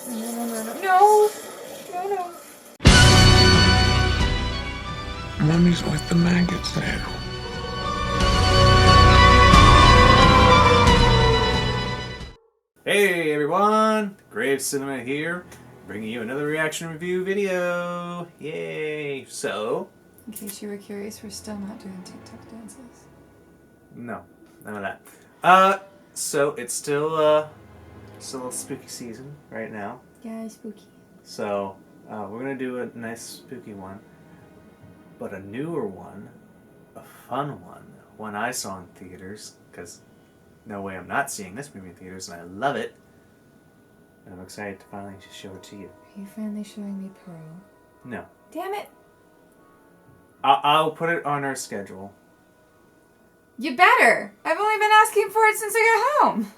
No. Mommy's with the maggots now. Hey everyone, Grave Cinema here, bringing you another reaction review video. Yay! So, In case you were curious, we're still not doing TikTok dances. no, none of that. So it's still a spooky season right now. Yeah, spooky. So we're gonna do a nice spooky one, but a newer one, a fun one I saw in theaters, because no way I'm not seeing this movie in theaters, and I love it. And I'm excited to finally just show it to you. Are you finally showing me Pearl? No. Damn it! I'll put it on our schedule. You better! I've only been asking for it since I got home!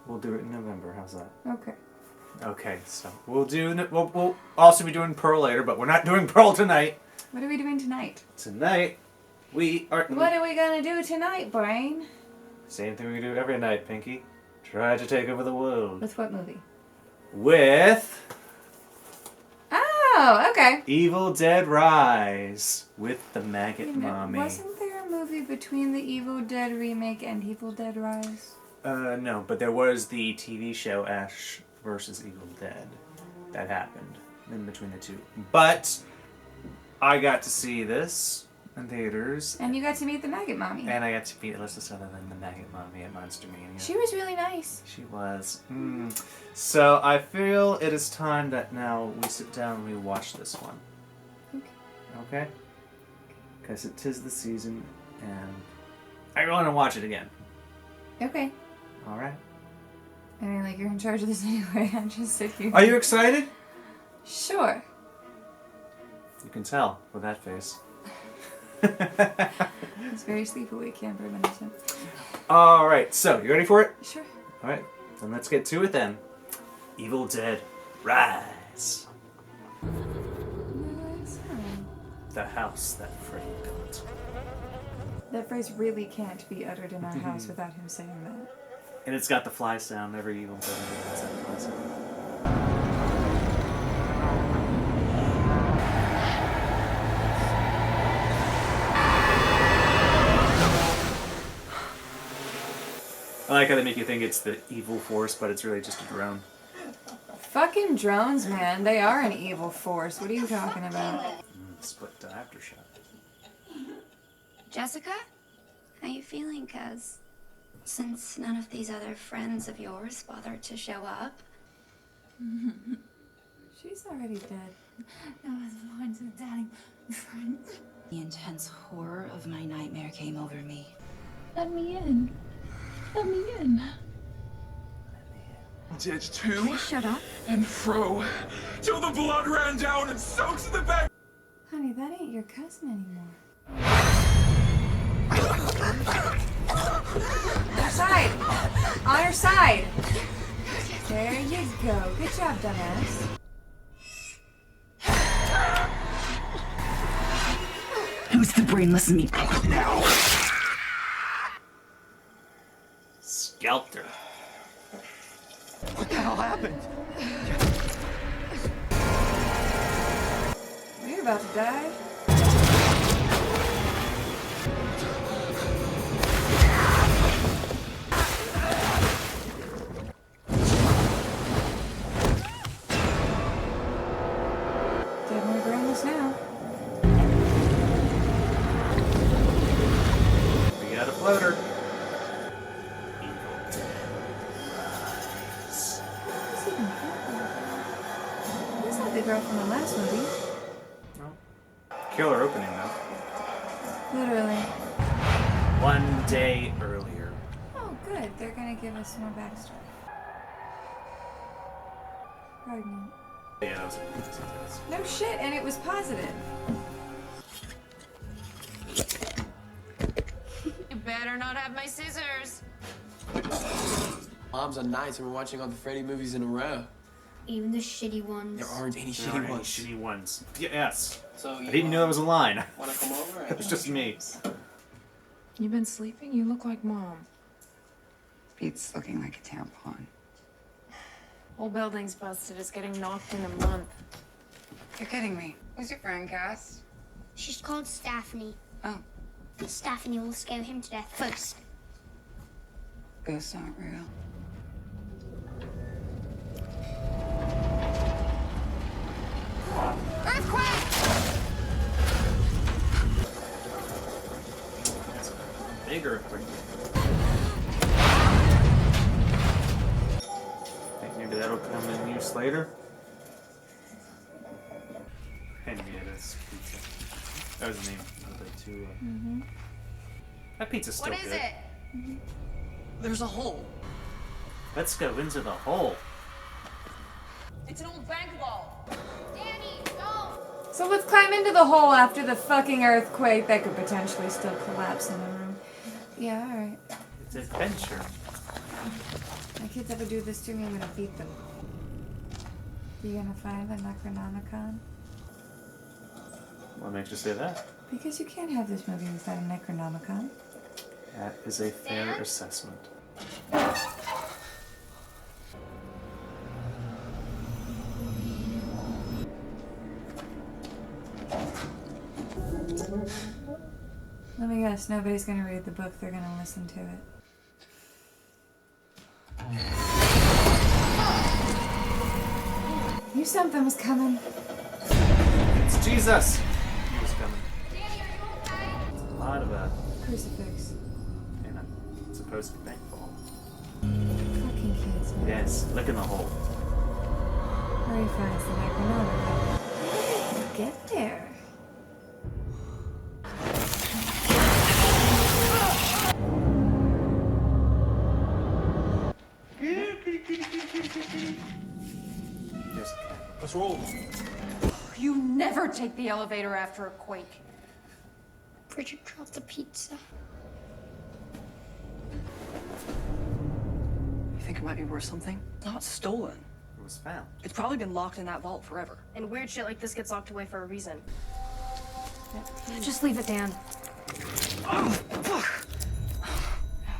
We'll do it in November. How's that? Okay. Okay, so we'll also be doing Pearl later, but we're not doing Pearl tonight. What are we doing tonight? Tonight, we are... What are we gonna do tonight, Brain? Same thing we do every night, Pinky. Try to take over the world. With what movie? With... Oh, okay. Evil Dead Rise. With the Maggot Mommy. Wasn't there a movie between the Evil Dead remake and Evil Dead Rise? No, but there was the TV show Ash vs. Evil Dead. That happened in between the two. But I got to see this in theaters. And you got to meet the Maggot Mommy. And I got to meet Alyssa Sutherland, the Maggot Mommy at Monster Mania. She was really nice. She was. So I feel it is time that now we sit down and we watch this one. Okay. Okay? Because it is the season and I want to watch it again. Okay. Alright? I mean, like, you're in charge of this anyway. I'm just sit here. Are you excited? Sure. You can tell with that face. It's very sleepaway camper medicine. Alright, so you ready for it? Sure. Alright, then let's get to it then. Evil Dead Rise. The house that Freddy built. That phrase really can't be uttered in our house without him saying that. And it's got the fly sound. Every Evil Dead movie has that fly sound. I like how they make you think it's the evil force, but it's really just a drone. Fucking drones, man. They are an evil force. What are you talking about? Split aftershock. Jessica? How you feeling, cuz? Since none of these other friends of yours bothered to show up. She's already dead. No one's going to daddy friends. The intense horror of my nightmare came over me. Let me in. Let me in. Did to Please shut up. and fro till the blood ran down and soaked the bed. Honey, that ain't your cousin anymore. On her side! On her side! There you go. Good job, dumbass. Who's the brainless meat now? Scalped her. What the hell happened? You're about to die. Dead more brainless now. We got a floater. That's not the girl from the last movie. Killer opening though. Literally. 1 day earlier. Oh, good. They're gonna give us more backstory. Pardon Yeah, that was me. No shit, and it was positive. You better not have my scissors. Mom's on nights and we're watching all the Freddy movies in a row. Even the shitty ones. There aren't any There shitty aren't any ones. shitty ones. Yes. So I didn't know that was a line. Wanna come over? It was just me. You been sleeping? You look like Mom. It's looking like a tampon. Whole building's busted. It's getting knocked in a month. You're kidding me. Who's your friend, Cass? She's called Stephanie. Oh, Stephanie will scare him to death first. ghosts aren't real. Big earthquake. Think maybe that'll come in use later? Henrietta's Pizza. That was the name of the two. That pizza's still What is good. it? There's a hole. Let's go into the hole. It's an old bank vault. Danny, go! So let's climb into the hole after the fucking earthquake that could potentially still collapse in the room. Yeah, alright. It's adventure. My kids ever do this to me, I'm gonna beat them. You gonna find the Necronomicon? What makes you say that? Because you can't have this movie without a Necronomicon. That is a fair assessment. Let me guess, nobody's gonna read the book, they're gonna listen to it. Knew something was coming. It's Jesus! He was coming. Danny, are you okay? It's a lot of a Crucifix. and a supposed bank vault. Fucking kids, man. Yes, look in the hole. Where he finds the Necronomicon. How did he get there? There's a cat. Let's roll. You never take the elevator after a quake. Bridget dropped the pizza. You think it might be worth something? It's not stolen. It was found. It's probably been locked in that vault forever. And weird shit like this gets locked away for a reason. Just leave it, Dan.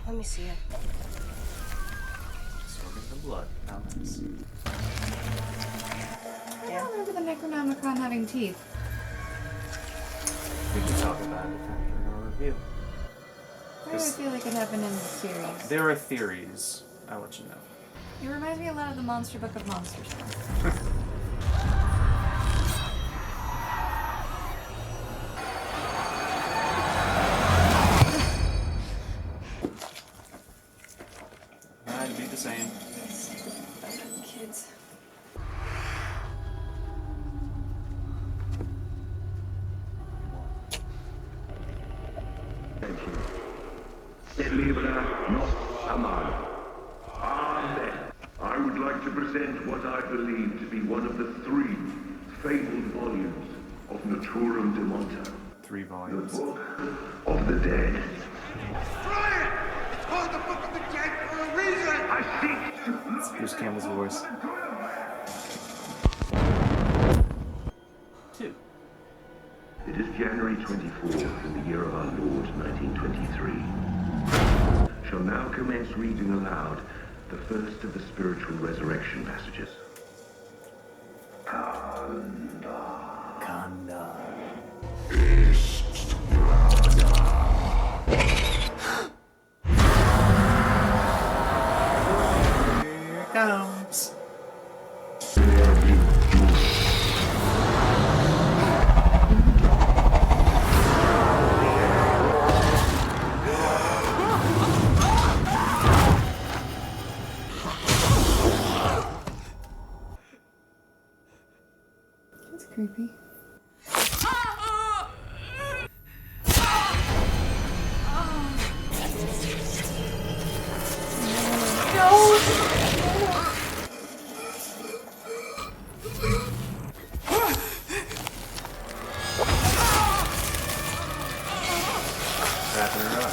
Let me see it. Absorbing the blood. How nice. I don't remember the Necronomicon having teeth. We can talk about it after our review. Why do I feel like it happened in the series? There are theories. I'll let you know. It reminds me a lot of the Monster Book of Monsters. I'd be the same. Kids. Amen. I would like to present what I believe to be one of the 3 fabled volumes of Naturum de Monta, 3 the volumes. Book of the Dead. It's called the Book of the Dead for a reason! I seek to It's Bruce Campbell's voice. 2. It is January 24th in the year of our Lord, 1923. Shall now commence reading aloud the first of the spiritual resurrection passages. Kanda. Here it comes. That's creepy. Wrapping her up.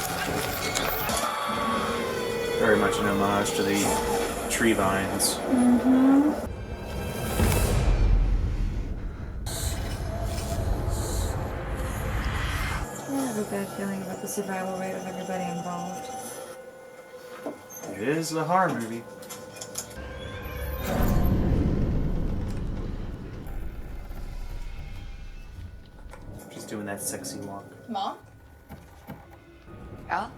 Very much an homage to the tree vines. I have a bad feeling about the survival rate of everybody involved. It is a horror movie. doing that sexy walk. Mom? Al?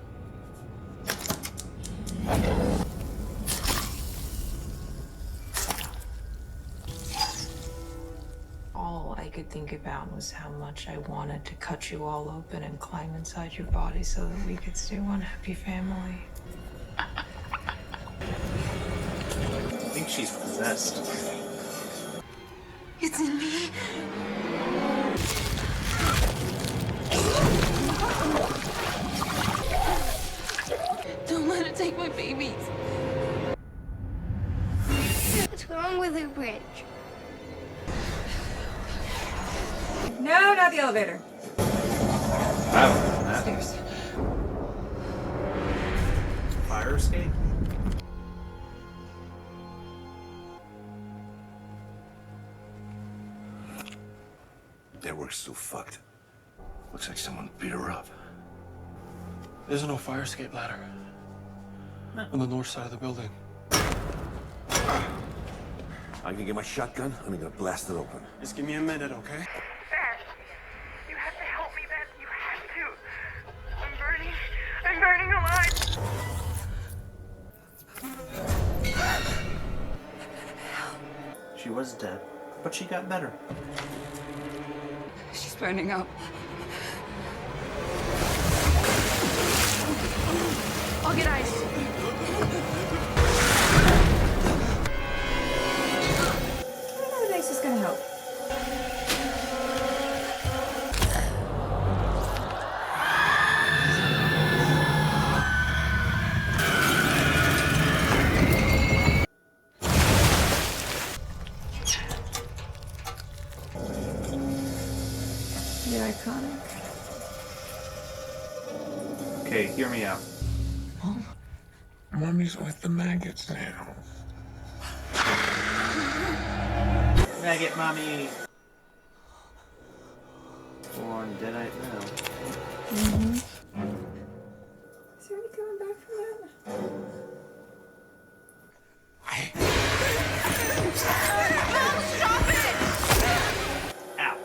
All I could think about was how much I wanted to cut you all open and climb inside your body so that we could stay one happy family. I think she's possessed. It's in me. Don't let it take my babies. What's wrong with the bridge? No, not the elevator. I don't know that. Stairs. Fire escape? Network's still fucked. Looks like someone beat her up. There's no fire escape ladder. On the north side of the building. I can get my shotgun, I'm gonna blast it open. Just give me a minute, okay? Ben, you have to help me, Ben. You have to. I'm burning alive. She was dead, but she got better. She's burning up. I'll get ice. I don't know if ice is gonna help. The iconic. Okay, hear me out. Mommy's with the maggots now. Maggot mommy. Born deadite now. Mm-hmm. Is there any coming back from that? Ow.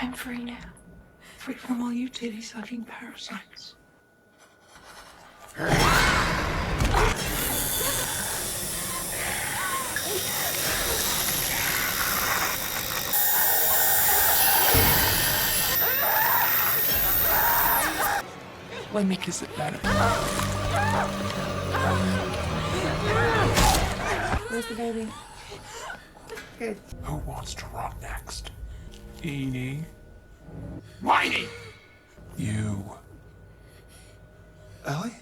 I'm free now. Free from all you titty-sucking parasites. Let me kiss it better. Where's the baby? Good. Who wants to rot next? Edie? Whitey! You. Ellie?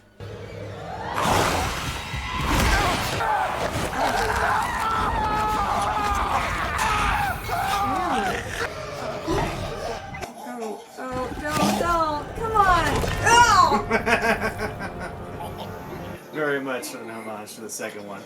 Oh, don't. Come on. Oh! Very much an homage to the second one.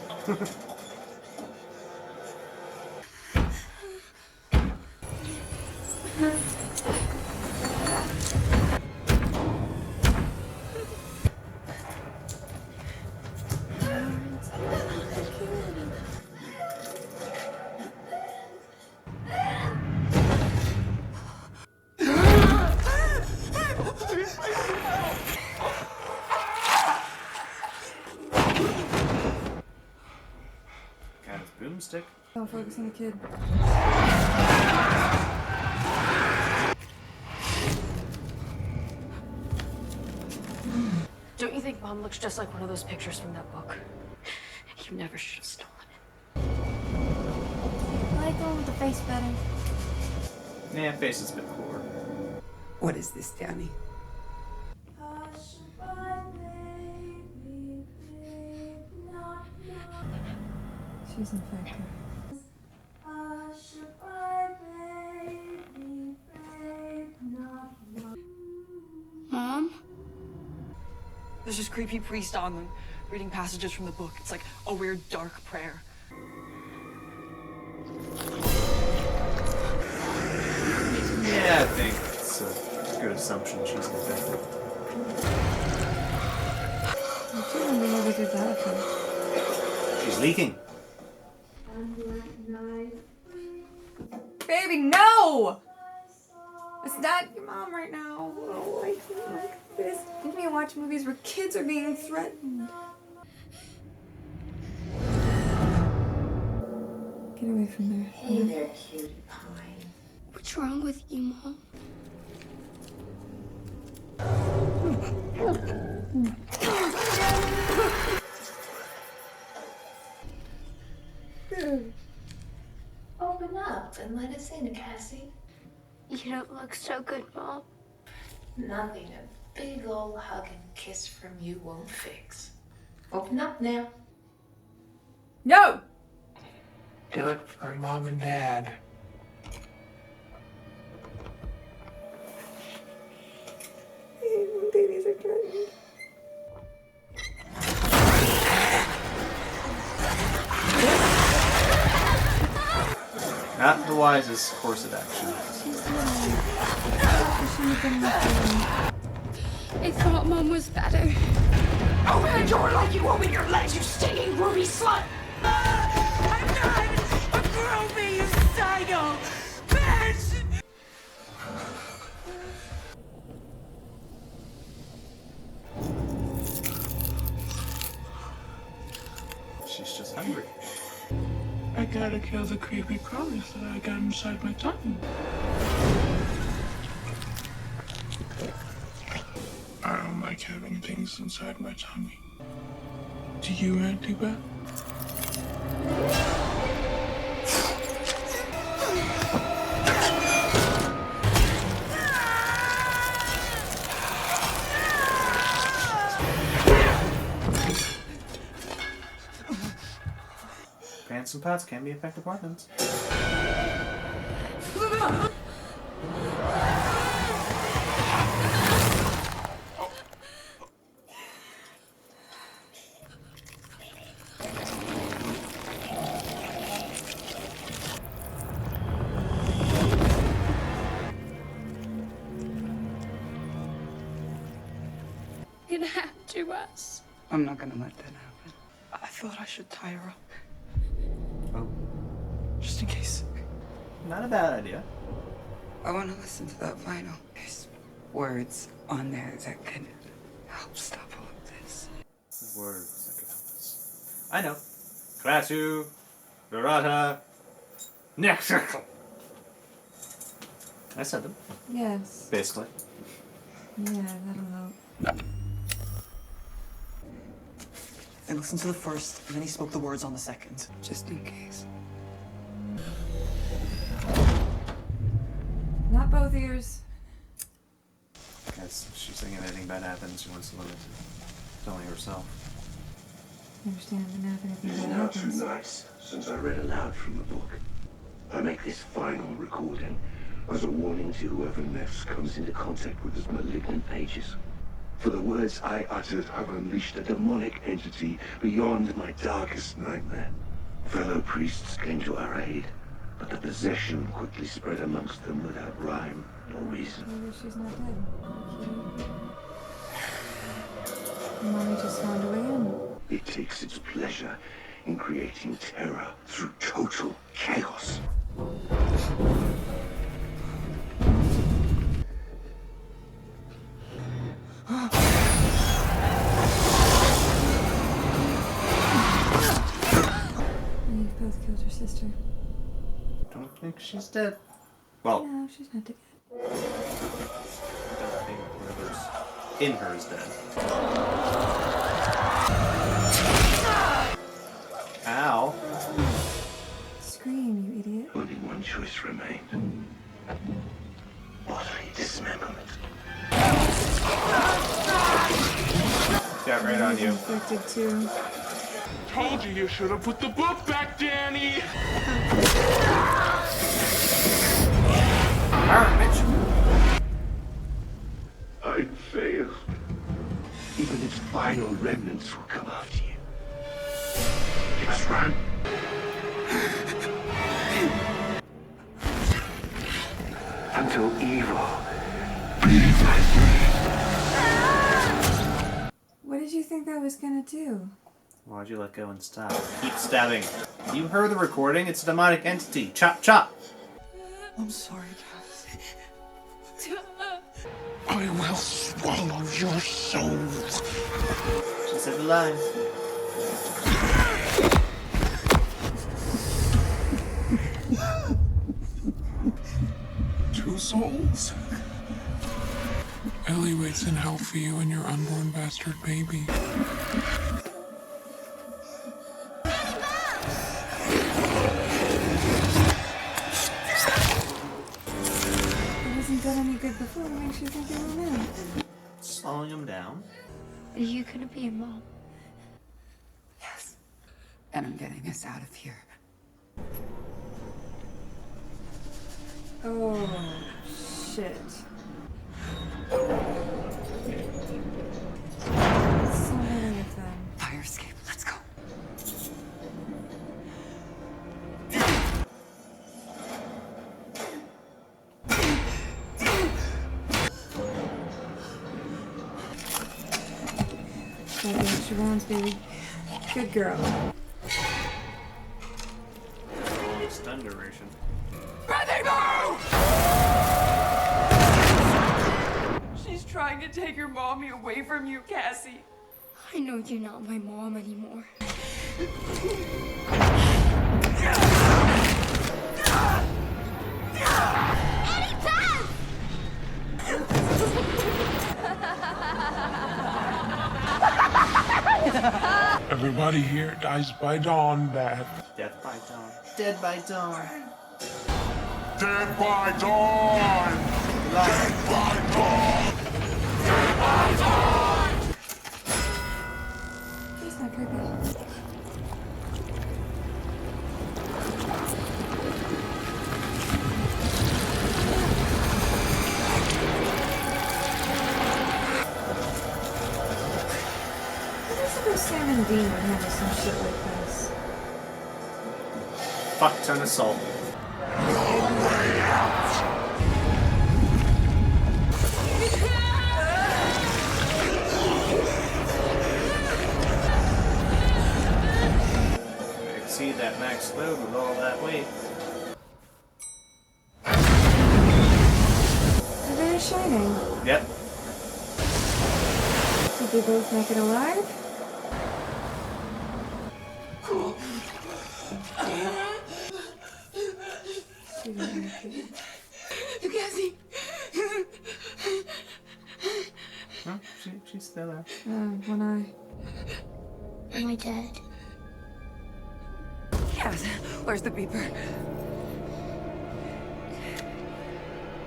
Got his boomstick. Don't focus on the kid. Don't you think Mom looks just like one of those pictures from that book? You never should have stolen it. I like the one with the face better. Yeah, face is a bit cooler. What is this, Danny? She's infected. Mom? There's this creepy priest on them, reading passages from the book. It's like a weird, dark prayer. Yeah, I think it's a good assumption she's infected. I do wonder where we did that from. She's leaking. baby. No! It's not your mom right now. Oh, I can't like this. You can't watch movies where kids are being threatened. Get away from there. Hey there, cutie pie. What's wrong with you, Mom? Open up and let us in, Cassie. You don't look so good, Mom. Nothing a big old hug and kiss from you won't fix. Open up now. No! Do it for Mom and Dad. Babies are threatened. Not the wisest course of action. I thought Mom was better. Open the door like you open your legs, you stinking ruby slut! I'm not a groupie, you psycho! Bitch! She's just hungry. I gotta kill the creepy crawlies that I got inside my tummy. I don't like having things inside my tummy. Do you, Auntie Beth? Pants and pots can be effective weapons. It happened to us. I'm not gonna let that happen. I thought I should tie her up. Oh. Just in case. Not a bad idea. I want to listen to that vinyl. There's words on there that can help stop all of this. Words that could help us. I know. Kratu, Verata, next. I said them. Yes. Basically. Yeah, that'll help. I listened to the first, and then he spoke the words on the second. Just in case. Not both ears. Guys, if she's thinking anything bad happens, she wants to limit to only herself. I understand, but now if anything It's bad now 2 happens. nights since I read aloud from the book. I make this final recording as a warning to whoever next comes into contact with those malignant pages. For the words I uttered have unleashed a demonic entity beyond my darkest nightmare. Fellow priests came to our aid, but the possession quickly spread amongst them without rhyme or reason. Maybe she's not dead. Mommy just found a way in. It takes its pleasure in creating terror through total chaos. You've both killed your sister. Don't think she's dead. Well, No, she's not dead. I think whatever's in her is dead. Ow. Scream, you idiot. Only one choice remained. Bodily dismemberment. Got right on you. Infected too. Told you should have put the book back, Danny! I failed. Even its final remnants will come after you. You must run. Until evil bleeds my brain. What did you think that was gonna do? Why'd you let go and stop? Keep stabbing. You heard the recording. It's a demonic entity. Chop, chop. I'm sorry, Cass. I will swallow your soul. She said the line. Two souls? Ellie waits in hell for you and your unborn bastard baby. It hasn't done any good before. What makes you think it will now? Slowing him down. Are you gonna be a mom? Yes. And I'm getting us out of here. Oh, shit. So many of them. Fire escape. Let's go. Gotta do extra rounds, baby. Good girl. Stun duration. She's trying to take your mommy away from you, Cassie. I know you're not my mom anymore. Everybody here dies by dawn, Dad. Death by dawn. Dead by dawn. Dead by dawn! Dead by dawn! Dead by dawn! He's not creepy. Sam and Dean would handle some shit like this. Fuck ton of salt. Exceed that max load with all that weight. They're very shining. Yep. Did they both make it alive? Cassie. Huh? She's still there. One eye. Am I dead? Yes. Where's the beeper?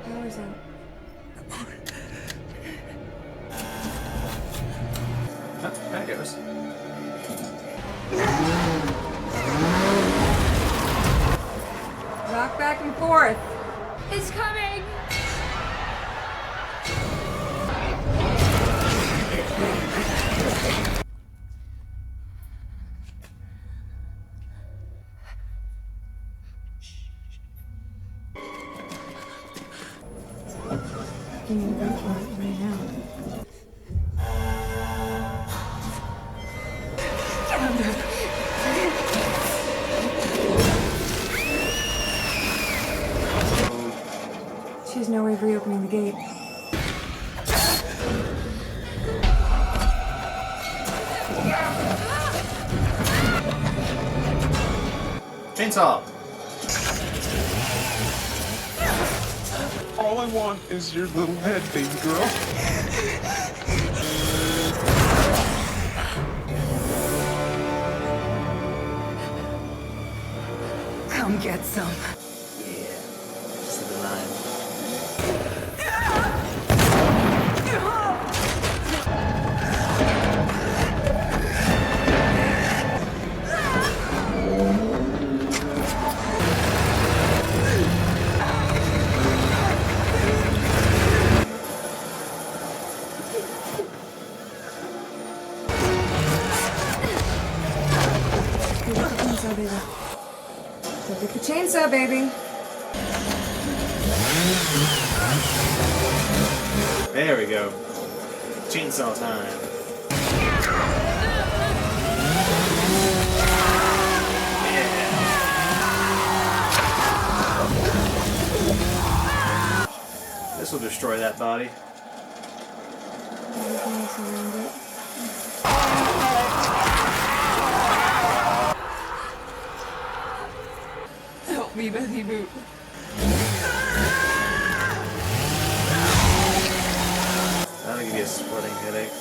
Power's out. Oh, there it goes. Rock back and forth. It's coming! You need to go for it right now. She has no way of reopening the gate. Chainsaw! All I want is your little head, baby girl. Come get some. Yeah. Just the line. Go get the chainsaw, baby. There we go. Chainsaw time. Yeah. destroy that body. Everything else around it. Help me, Betty Boot. That'll give you a splitting headache.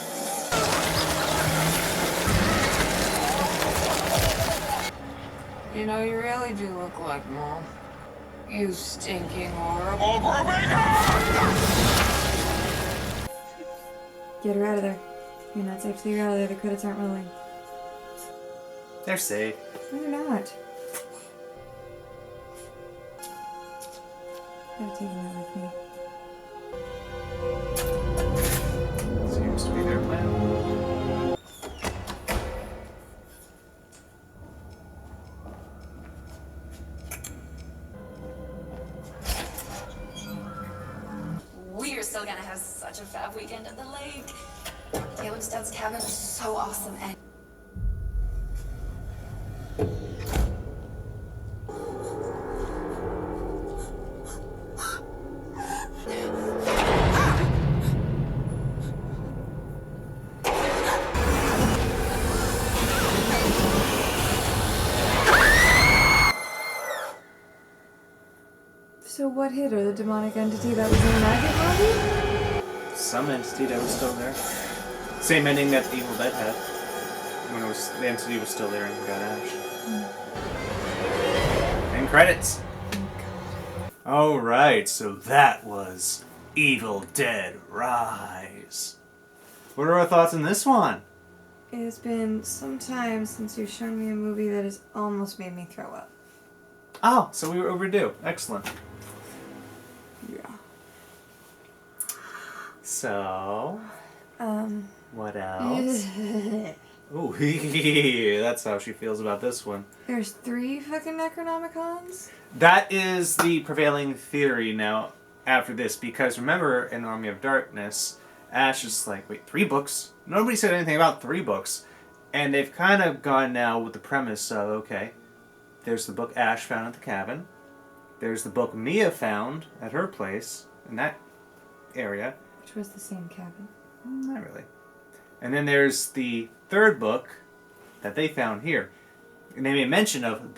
You know, you really do look like Mom. You stinking horrible. Get her out of there. You're not safe till you're out of there. The credits aren't rolling. They're safe. No, they're not. I'm taking that with me. Seems to be their plan. We're still gonna have such a fab weekend at the lake. Caleb's dad's cabin was so awesome, and So what hit her? The demonic entity that was in Magic Mommy? Some entity that was still there. Same ending that the Evil Dead had. When it was the entity was still there and got Ash. And credits. Alright, so that was Evil Dead Rise. What are our thoughts on this one? It has been some time since you've shown me a movie that has almost made me throw up. Oh, so we were overdue. Excellent. Yeah. So, what else? Ooh, that's how she feels about this one. There's 3 fucking Necronomicons? That is the prevailing theory now after this, because remember in Army of Darkness, Ash is like, wait, 3 books? Nobody said anything about 3 books. And they've kind of gone now with the premise of, okay, there's the book Ash found at the cabin. There's the book Mia found at her place in that area. Which was the same cabin. Not really. And then there's the 3rd book that they found here. And they made mention of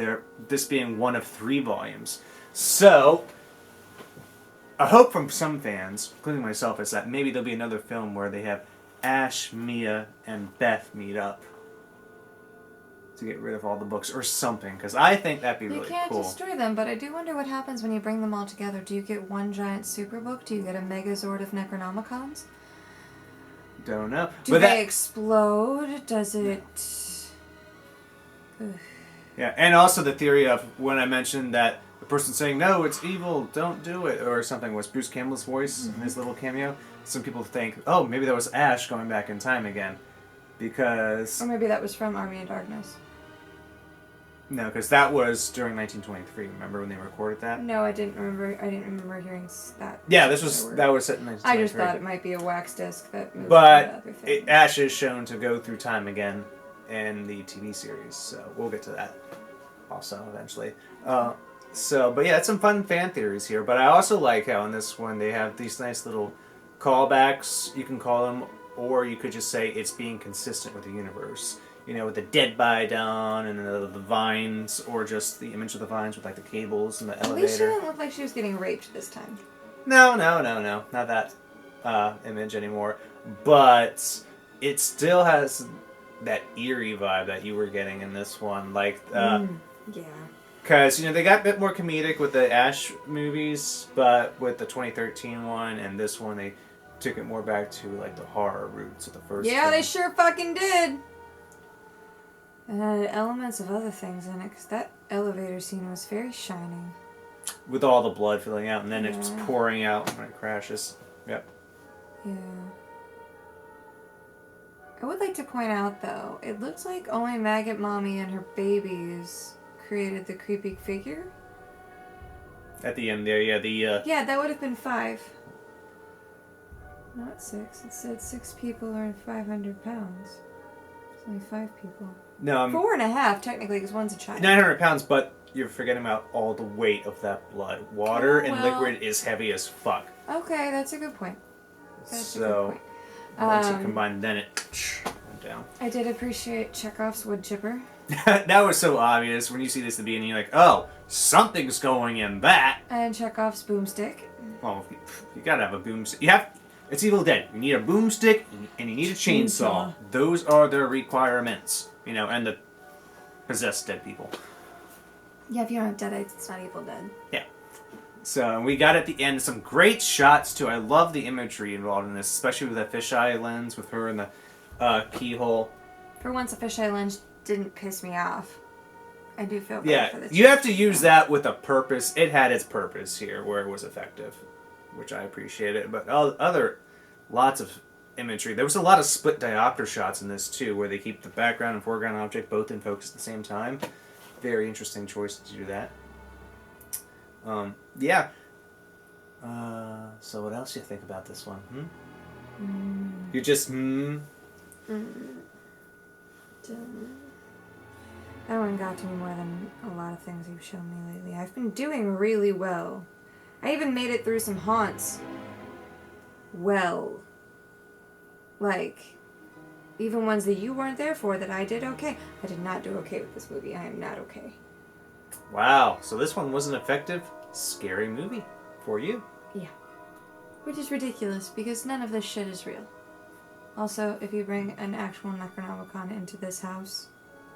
this being one of 3 volumes. So, a hope from some fans, including myself, is that maybe there'll be another film where they have Ash, Mia, and Beth meet up to get rid of all the books or something, because I think that'd be really cool. You can't destroy them, but I do wonder what happens when you bring them all together. Do you get one giant super book? Do you get a Megazord of Necronomicons? Don't know. Do they explode? Does it... Yeah, and also the theory of when I mentioned that the person saying, no, it's evil, don't do it, or something was Bruce Campbell's voice in his little cameo. Some people think, oh, maybe that was Ash going back in time again. Because... Or maybe that was from Army of Darkness. No, because that was during 1923. Remember when they recorded that? No, I didn't remember hearing that. Yeah, that was set in 1923. I just thought it might be a wax disc that moved But to other things. Ash is shown to go through time again in the TV series, so we'll get to that also eventually. But yeah, it's some fun fan theories here. But I also like how in this one they have these nice little callbacks, you can call them, or you could just say it's being consistent with the universe. You know, with the dead by down and the vines, or just the image of the vines with like the cables and the elevator. At least she didn't look like she was getting raped this time. No, not that image anymore. But it still has that eerie vibe that you were getting in this one, like yeah. Because they got a bit more comedic with the Ash movies, but with the 2013 one and this one, they took it more back to like the horror roots of the first. Yeah, film. they sure fucking did. And had elements of other things in it, because that elevator scene was very shining. With all the blood filling out, and then it's pouring out when it crashes. Yep. Yeah. I would like to point out, though, it looks like only Maggot Mommy and her babies created the creepy figure. At the end there, yeah, Yeah, that would have been 5. Not 6. It said 6 people are 500 pounds. It's only 5 people. No, 4.5 technically, because one's a child. 900 pounds, but you're forgetting about all the weight of that blood. Water and liquid is heavy as fuck. Okay, that's a good point. So once you combine, then it went down. I did appreciate Chekhov's wood chipper. That was so obvious. When you see this at the beginning, you're like, oh, something's going in that. And Chekhov's boomstick. Well, you gotta have a boomstick. It's Evil Dead. You need a boomstick and you need a chainsaw. Those are the requirements. And the possessed dead people. Yeah, if you don't have Deadites, it's not Evil Dead. Yeah. So we got at the end some great shots too. I love the imagery involved in this, especially with that fisheye lens with her in the keyhole. For once, a fisheye lens didn't piss me off. I do feel bad for the you have to use that with a purpose. It had its purpose here where it was effective, which I appreciated. But lots of imagery. There was a lot of split diopter shots in this too, where they keep the background and foreground object both in focus at the same time. Very interesting choice to do that. So what else do you think about this one? You just That one got to me more than a lot of things you've shown me lately. I've been doing really well. I even made it through some haunts. Well. Like, even ones that you weren't there for that I did okay. I did not do okay with this movie. I am not okay. Wow, so this one was an effective, scary movie for you. Yeah. Which is ridiculous, because none of this shit is real. Also, if you bring an actual Necronomicon into this house,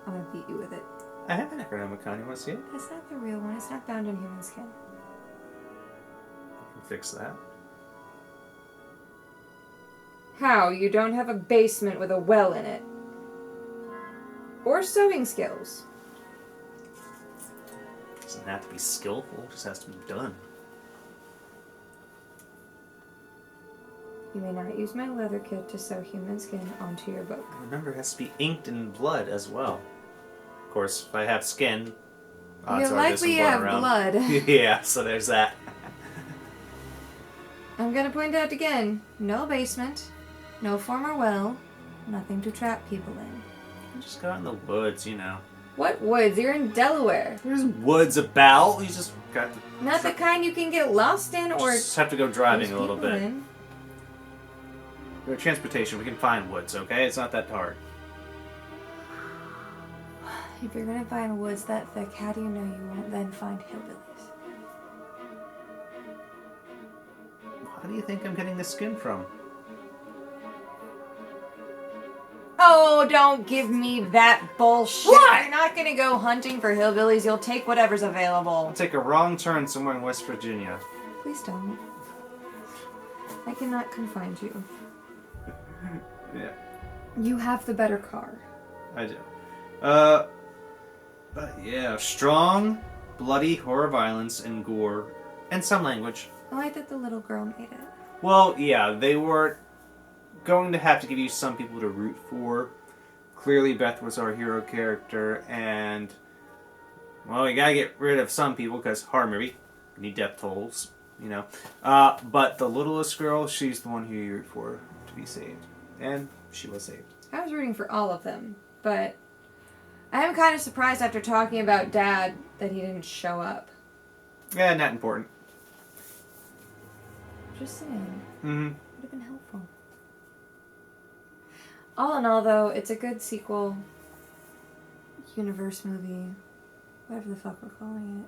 I'm gonna beat you with it. I have a Necronomicon, you wanna see it? That's not the real one, it's not bound in human skin. I can fix that. How? You don't have a basement with a well in it? Or sewing skills? Doesn't have to be skillful, it just has to be done. You may not use my leather kit to sew human skin onto your book. Remember, it has to be inked in blood as well. Of course, if I have skin, odds You are there's some likely blood have around. blood. Yeah, so there's that. I'm gonna point out again, no basement, no former well, nothing to trap people in. Just go out in the woods, What woods? You're in Delaware. There's woods about. You just got to... Not the kind you can get lost in or... Just have to go driving a little people bit. in. Transportation, we can find woods, okay? It's not that hard. If you're gonna find woods that thick, how do you know you won't then find hillbillies? How do you think I'm getting the skin from? Oh, don't give me that bullshit. What? You're not gonna go hunting for hillbillies. You'll take whatever's available. I'll take a wrong turn somewhere in West Virginia. Please don't. I cannot confine you. Yeah. You have the better car. I do. But yeah, strong, bloody horror violence and gore, and some language. I like that the little girl made it. Well, yeah, they were going to have to give you some people to root for. Clearly, Beth was our hero character, and well, we gotta get rid of some people because horror movie, you need death tolls, But the littlest girl, she's the one who you root for to be saved, and she was saved. I was rooting for all of them, but I am kind of surprised after talking about Dad that he didn't show up. Yeah, not important. Just saying. Mm-hmm. Would have been helpful. All in all, though, it's a good sequel, universe movie, whatever the fuck we're calling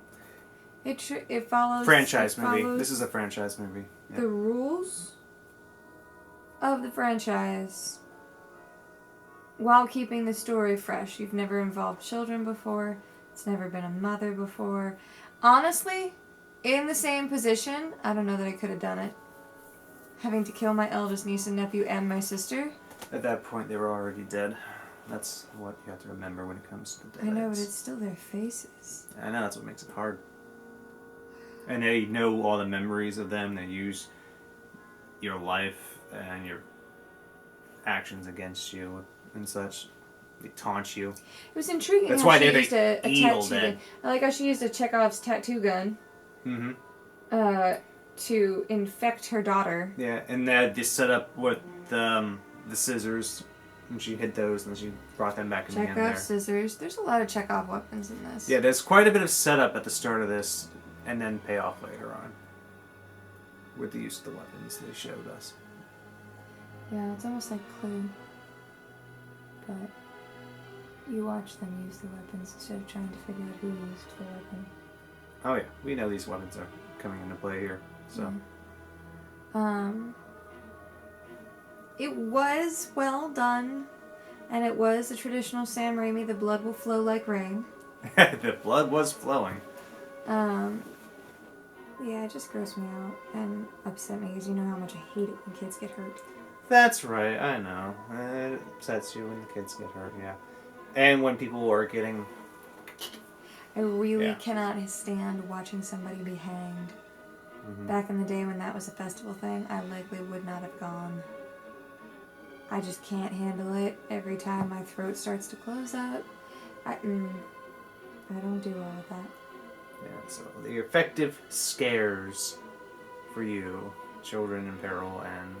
it. It follows... Franchise movie. follows This is a franchise movie. Yeah. the rules of the franchise while keeping the story fresh. You've never involved children before. It's never been a mother before. Honestly, in the same position, I don't know that I could have done it. Having to kill my eldest niece and nephew and my sister. At that point, they were already dead. That's what you have to remember when it comes to dead. I know, but it's still their faces. I know, that's what makes it hard. And they know all the memories of them. They use your life and your actions against you and such. They taunt you. It was intriguing. That's how why she they're used a evil tattoo then. gun. I like how she used a Chekhov's tattoo gun. Mm-hmm. To infect her daughter. Yeah, and they had this set up with the scissors And she hid those, and she brought them back in the end there. Chekhov scissors. There's a lot of Chekhov weapons in this. Yeah, there's quite a bit of setup at the start of this, and then payoff later on. With the use of the weapons they showed us. Yeah, it's almost like Clue. But you watch them use the weapons instead of trying to figure out who used the weapon. Oh yeah, we know these weapons are coming into play here, so. It was well done, and it was a traditional Sam Raimi, the blood will flow like rain. The blood was flowing. Yeah, it just grossed me out and upset me, because you know how much I hate it when kids get hurt. That's right, I know. It upsets you when the kids get hurt, yeah. And when people are getting... I really cannot stand watching somebody be hanged. Mm-hmm. Back in the day when that was a festival thing, I likely would not have gone. I just can't handle it. Every time my throat starts to close up, I don't do well with that. Yeah, so the effective scares for you, Children in Peril and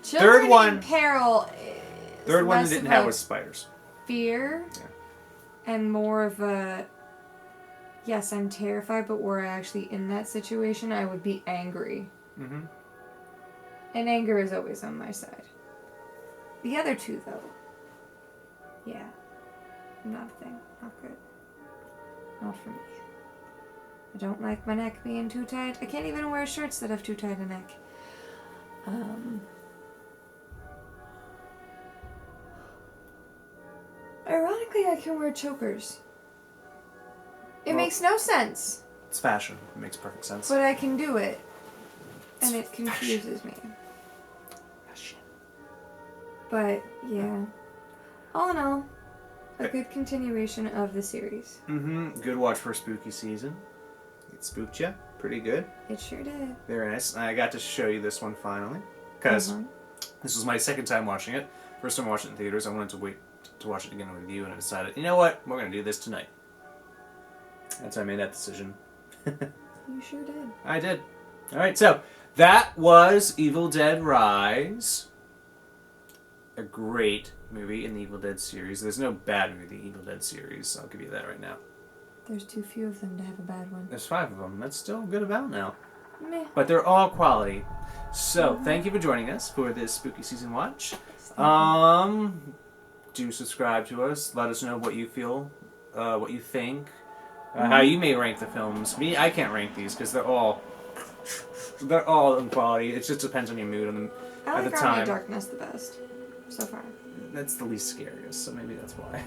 Children in Peril is third one less didn't of have a was spiders. fear and more of a, yes, I'm terrified, but were I actually in that situation, I would be angry. Mm-hmm. And anger is always on my side. The other two, though, yeah, not a thing. Not good. Not for me. I don't like my neck being too tight. I can't even wear shirts that have too tight a neck. Ironically, I can wear chokers. It makes no sense. It's fashion. It makes perfect sense. But I can do it. And it confuses me. But, yeah. All in all, a good continuation of the series. Mm-hmm. Good watch for spooky season. It spooked you. Pretty good. It sure did. Very nice. I got to show you this one finally. Because this was my second time watching it. First time watching it in theaters. I wanted to wait to watch it again with you, and I decided, you know what? We're going to do this tonight. That's how I made that decision. You sure did. I did. Alright, so that was Evil Dead Rise. A great movie in the Evil Dead series. There's no bad movie in the Evil Dead series. I'll give you that right now. There's too few of them to have a bad one. There's 5 of them. That's still a good amount now. Meh. But they're all quality. So, thank you for joining us for this spooky season watch. Do subscribe to us. Let us know what you feel, what you think, how you may rank the films. Me, I can't rank these because they're all in quality. It just depends on your mood and I at the like time. Army Darkness the best so far. That's the least scariest, so maybe that's why.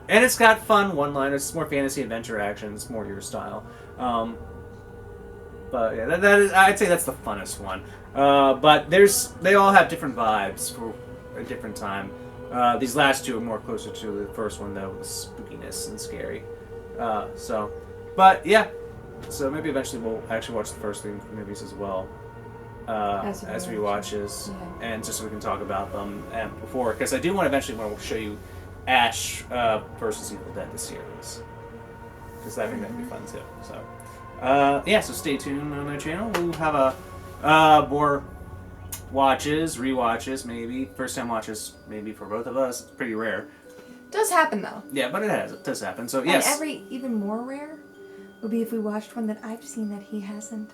And it's got fun one-liners. It's more fantasy adventure action. It's more your style. But yeah, that is, I'd say that's the funnest one. But they all have different vibes for a different time. These last two are more closer to the first one though, with spookiness and scary. But yeah. So maybe eventually we'll actually watch the first 3 movies as well. As rewatches, and just so we can talk about them before, because I do want to eventually show you Ash versus Evil Dead the series, because I think that'd be fun too. So yeah, so stay tuned on our channel. We'll have more watches, rewatches, maybe first time watches, maybe for both of us. It's pretty rare. Does happen though. Yeah, but it does happen. So yes. And even more rare would be if we watched one that I've seen that he hasn't.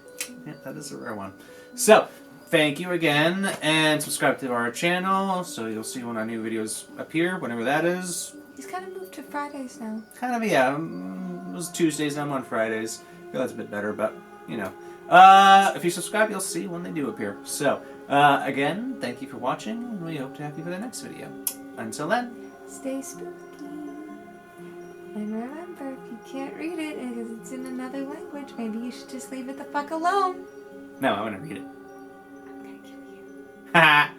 Yeah, that is a rare one. So, thank you again, and subscribe to our channel so you'll see when our new videos appear, whenever that is. He's kind of moved to Fridays now. Kind of, yeah. It was Tuesdays, now I'm on Fridays. I feel that's a bit better, but, you know. If you subscribe, you'll see when they do appear. So, again, thank you for watching, and we hope to have you for the next video. Until then. Stay spooky. And remember, if you can't read it because it's in another language, maybe you should just leave it the fuck alone. No, I want to read it. I'm gonna kill you. Bye.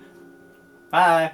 Bye.